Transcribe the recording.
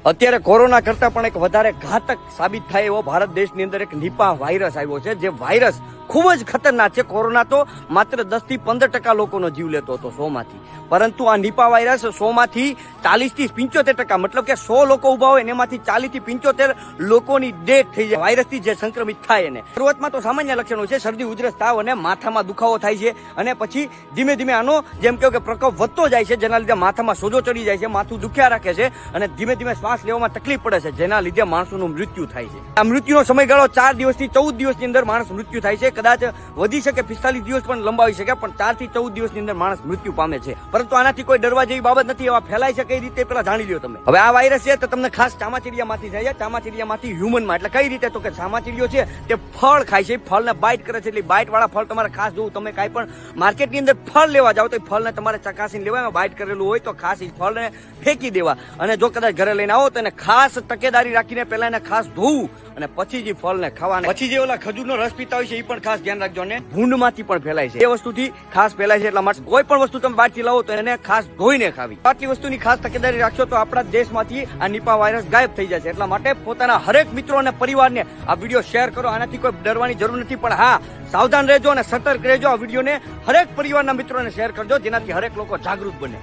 અત્યારે કોરોના કરતા પણ એક વધારે ઘાતક સાબિત થાય એવો ભારત દેશની અંદર એક નિપા વાયરસ આવ્યો છે, જે વાયરસ ખૂબ જ ખતરનાક છે. કોરોના તો માત્ર 10 થી 15% લોકોનો જીવ લેતો હતો 100 માંથી, પરંતુ આ નિપા વાયરસ 100 માંથી 40 થી 75%, મતલબ કે 100 લોકો ઉભા હોય એમાંથી 40 થી 75 લોકોની ડેથ થઈ જાય વાયરસથી જે સંક્રમિત થાય એને. શરૂઆતમાં તો સામાન્ય લક્ષણો છે, શરદી, ઉધરસ, તાવ અને માથામાં દુખાવો થાય છે, અને પછી ધીમે ધીમે આનો જેમ કહ્યું કે પ્રકોપ વધતો જાય છે, જેના લીધે માથામાં સોજો ચડી જાય છે, માથું દુખ્યા રાખે છે અને ધીમે ધીમે શ્વાસ લેવામાં તકલીફ પડે છે, જેના લીધે માણસોનું મૃત્યુ થાય છે. આ મૃત્યુનો સમયગાળો 4 દિવસથી 14 દિવસની અંદર માણસ મૃત્યુ થાય છે. કદાચ વધી શકે 45 દિવસ પણ લંબાવી શકે, પણ 4 થી 14 દિવસની અંદર માણસ મૃત્યુ પામે છે. પરંતુ આનાથી કોઈ ડરવા જેવી બાબત નથી. એવા ફેલાય છે કઈ રીતે પેલા જાણી લ્યો તમે. હવે આ વાયરસ છે તો તમને ખાસ ચામાચીડિયામાંથી થાય છે, ચામાચીડિયામાંથી હ્યુમનમાં. એટલે કઈ રીતે? તો કે ચામાચીડિયો છે તે ફળ ખાય છે, ફળને બાઇટ કરે છે. એટલે બાઇટ વાળા ફળ તમારે ખાસ જોવું. તમે કાંઈ પણ માર્કેટની અંદર ફળ લેવા જાઓ તો એ ફળને તમારે ચકાસીને લેવા. એમાં બાઇટ કરેલું હોય તો ખાસ એ ફળને ફેંકી દેવા, અને જો કદાચ ઘરે લઈને આવો તો એને ખાસ તકેદારી રાખીને પહેલા એને ખાસ ધોવું અને પછી જે ફળને ખાવાના. પછી જે ઓલા ખજૂરનો રસ પીતા હોય છે એ પણ ખાસ ધ્યાન રાખજો. અને ભૂંડમાંથી પણ ફેલાય છે, એ વસ્તુથી ખાસ ફેલાય છે. એટલા માટે કોઈ પણ વસ્તુ તમે બહારથી લાવો તો એને ખાસ ધોઈને ખાવી. આટલી વસ્તુની ખાસ તકેદારી રાખશો તો આપણા દેશમાંથી આ નિપા વાયરસ ગાયબ થઈ જશે. એટલા માટે પોતાના હરેક મિત્રો અને પરિવારને આ વિડીયો શેર કરો. આનાથી કોઈ ડરવાની જરૂર નથી, પણ હા, સાવધાન રહેજો અને સતર્ક રહેજો. આ વિડીયોને હરેક પરિવારના મિત્રોને શેર કરજો, જેનાથી હરેક લોકો જાગૃત બને.